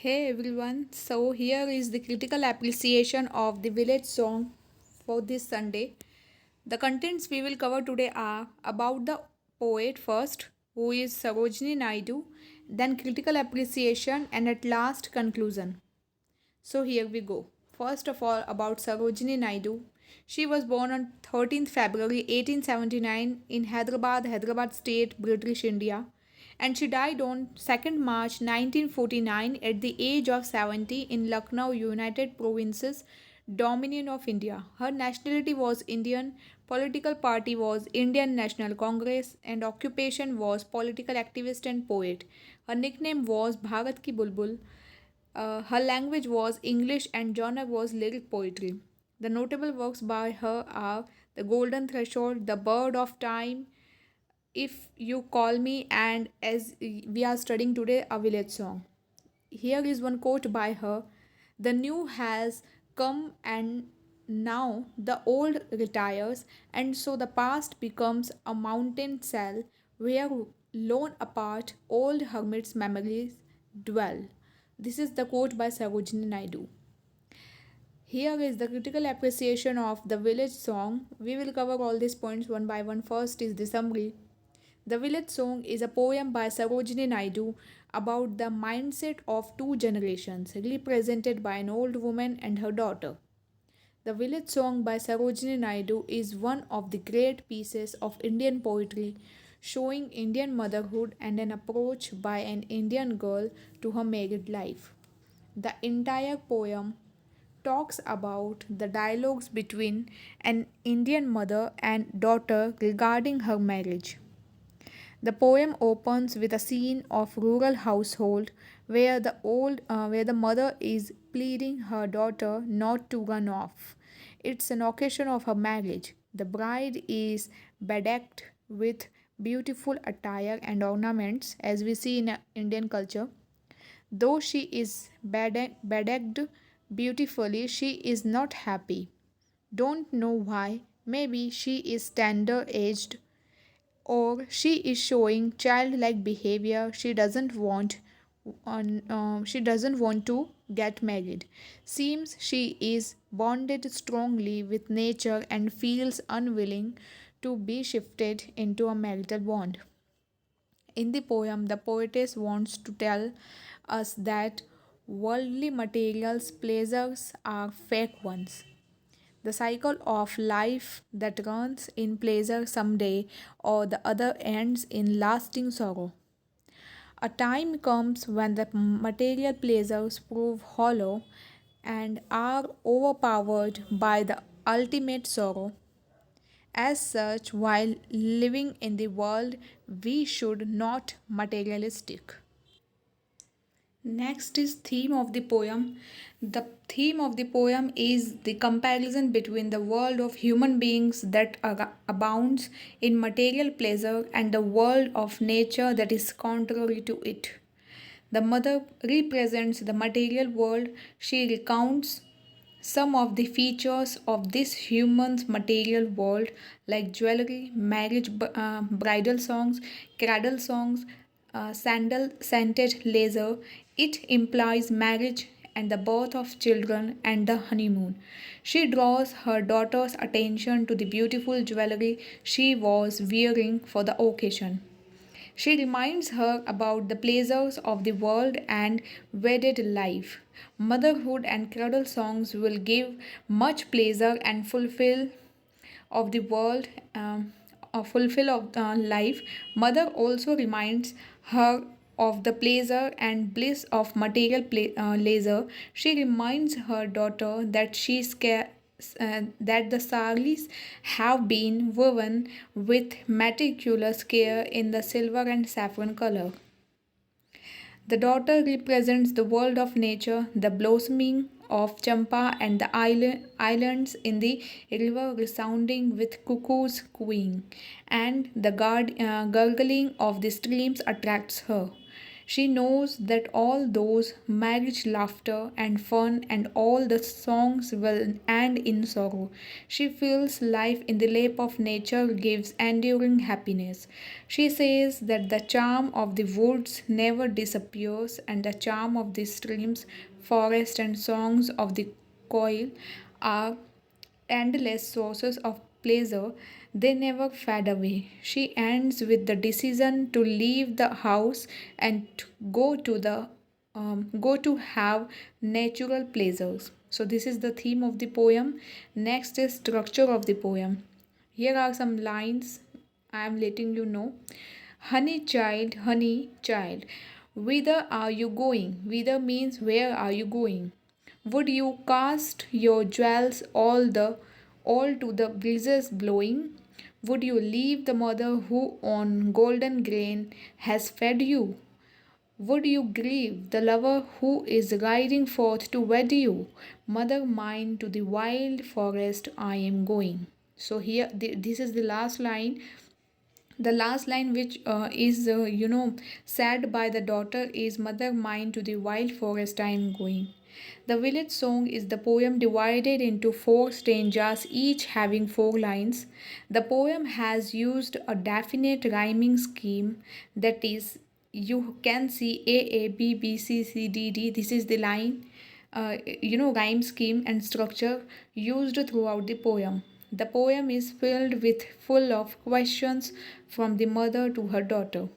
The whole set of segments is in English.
Hey everyone, so here is the critical appreciation of the village song for this Sunday. The contents we will cover today are about the poet first, who is Sarojini Naidu, then critical appreciation, and at last conclusion. So here we go. First of all, about Sarojini Naidu. She was born on 13th February 1879 in Hyderabad, Hyderabad State, British India, and she died on 2nd March 1949 at the age of 70 in Lucknow, United Provinces, Dominion of India. Her nationality was Indian, political party was Indian National Congress, and occupation was political activist and poet. Her nickname was Bharat Ki Bulbul. Her language was English and genre was lyric poetry. The notable works by her are The Golden Threshold, The Bird of Time, If You Call Me, and as we are studying today, a village song. Here is one quote by her: The new has come and now the old retires, and so the past becomes a mountain cell where lone apart old hermits' memories dwell. This is the quote by Sarojini Naidu. Here is the critical appreciation of the village song. We will cover all these points one by one. First is the summary. The Village Song is a poem by Sarojini Naidu about the mindset of two generations, represented by an old woman and her daughter. The Village Song by Sarojini Naidu is one of the great pieces of Indian poetry showing Indian motherhood and an approach by an Indian girl to her married life. The entire poem talks about the dialogues between an Indian mother and daughter regarding her marriage. The poem opens with a scene of rural household where the mother is pleading her daughter not to run off. It's an occasion of her marriage. The bride is bedecked with beautiful attire and ornaments as we see in Indian culture. Though she is bedecked beautifully, she is not happy. Don't know why. Maybe she is tender aged or she is showing childlike behavior. She doesn't want to get married. Seems she is bonded strongly with nature and feels unwilling to be shifted into a marital bond. In the poem, the poetess wants to tell us that worldly materials pleasures are fake ones. The cycle of life that runs in pleasure someday or the other ends in lasting sorrow. A time comes when the material pleasures prove hollow and are overpowered by the ultimate sorrow. As such, while living in the world, we should not materialistic. Next is theme of the poem. The theme of the poem is the comparison between the world of human beings that abounds in material pleasure and the world of nature that is contrary to it. The mother represents the material world. She recounts some of the features of this human's material world, like jewelry, marriage, bridal songs, cradle songs, sandal scented laser. It implies marriage and the birth of children and the honeymoon. She draws her daughter's attention to the beautiful jewelry she was wearing for the occasion. She reminds her about the pleasures of the world and wedded life. Motherhood and cradle songs will give much pleasure and fulfill of the world, fulfill of life. Mother also reminds her of the pleasure and bliss of material leisure. She reminds her daughter that that the saris have been woven with meticulous care in the silver and saffron color. The daughter represents the world of nature, the blossoming of champa and the islands in the river resounding with cuckoos cooing, and the gurgling of the streams attracts her. She knows that all those marriage laughter and fun and all the songs will end in sorrow. She feels life in the lap of nature gives enduring happiness. She says that the charm of the woods never disappears and the charm of the streams, forest and songs of the coil are endless sources of pleasure, they never fade away. She ends with the decision to leave the house and to go to have natural pleasures. So this is the theme of the poem. Next is structure of the poem. Here are some lines I am letting you know. Honey child, whither are you going? Whither means where are you going? Would you cast your jewels all to the breezes blowing? Would you leave the mother who on golden grain has fed you? Would you grieve the lover who is riding forth to wed you? Mother mine, to the wild forest I am going. So here, this is the last line. The last line, which is said by the daughter, is "Mother mine, to the wild forest I am going." The village song is the poem divided into four stanzas, each having four lines. The poem has used a definite rhyming scheme, that is, you can see A B B C C D D. This is the line, rhyme scheme and structure used throughout the poem. The poem is filled with full of questions from the mother to her daughter.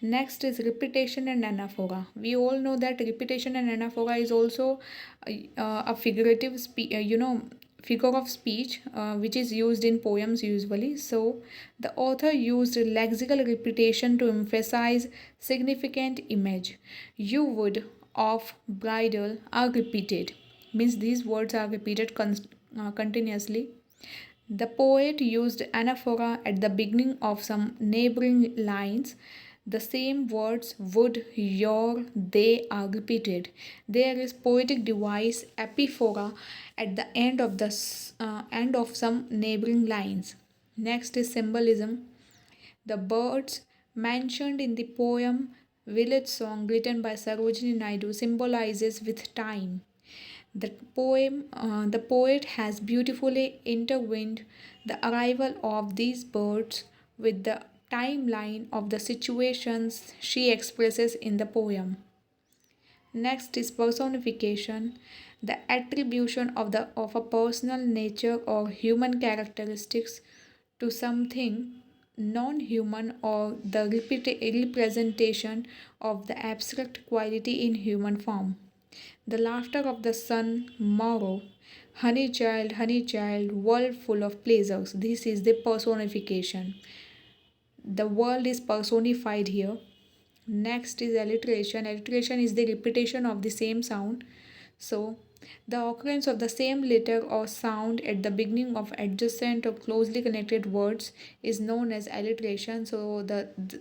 Next is repetition and anaphora. We all know that repetition and anaphora is also a figure of speech which is used in poems usually. So the author used lexical repetition to emphasize significant image. You would of bridal are repeated. Means these words are repeated continuously. The poet used anaphora at the beginning of some neighboring lines. The same words, would, your, they are repeated. There is poetic device epiphora at the end of some neighboring lines. Next is symbolism. The birds mentioned in the poem Village Song written by Sarojini Naidu symbolizes with time. The poet has beautifully intertwined the arrival of these birds with the timeline of the situations she expresses in the poem. Next is personification, the attribution of a personal nature or human characteristics to something non-human, or the representation of the abstract quality in human form. The laughter of the sun, morrow, honey child, world full of pleasures. This is the personification. The world is personified here. Next is alliteration. Alliteration is the repetition of the same sound. So, the occurrence of the same letter or sound at the beginning of adjacent or closely connected words is known as alliteration. So,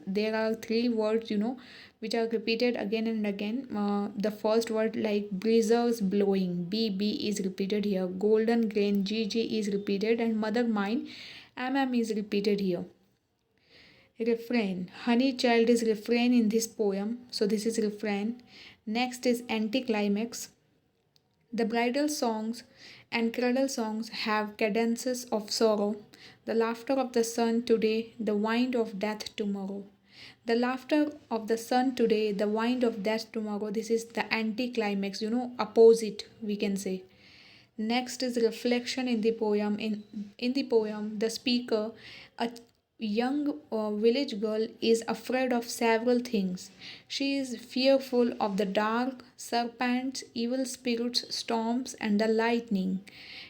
there are three words, which are repeated again and again. The first word, like breezes blowing, B is repeated here. Golden grain, G is repeated, and mother mine, M is repeated here. Refrain. Honey child is refrain in this poem. So this is refrain. Next is anticlimax. The bridal songs and cradle songs have cadences of sorrow. The laughter of the sun today, the wind of death tomorrow. The laughter of the sun today, the wind of death tomorrow. This is the anticlimax, opposite, we can say. Next is reflection in the poem. In the poem, the speaker, a young village girl, is afraid of several things. She is fearful of the dark, serpents, evil spirits, storms, and the lightning.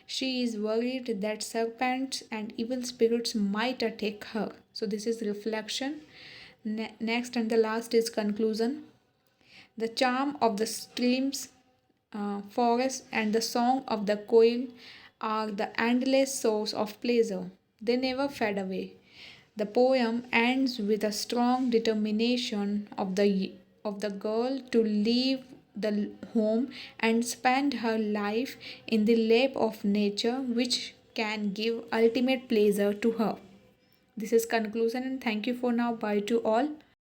She is worried that serpents and evil spirits might attack her. So, this is reflection. Next and the last is conclusion. The charm of the streams, forest, and the song of the koil are the endless source of pleasure. They never fade away. The poem ends with a strong determination of the girl to leave the home and spend her life in the lap of nature, which can give ultimate pleasure to her. This is conclusion, and thank you for now. Bye to all.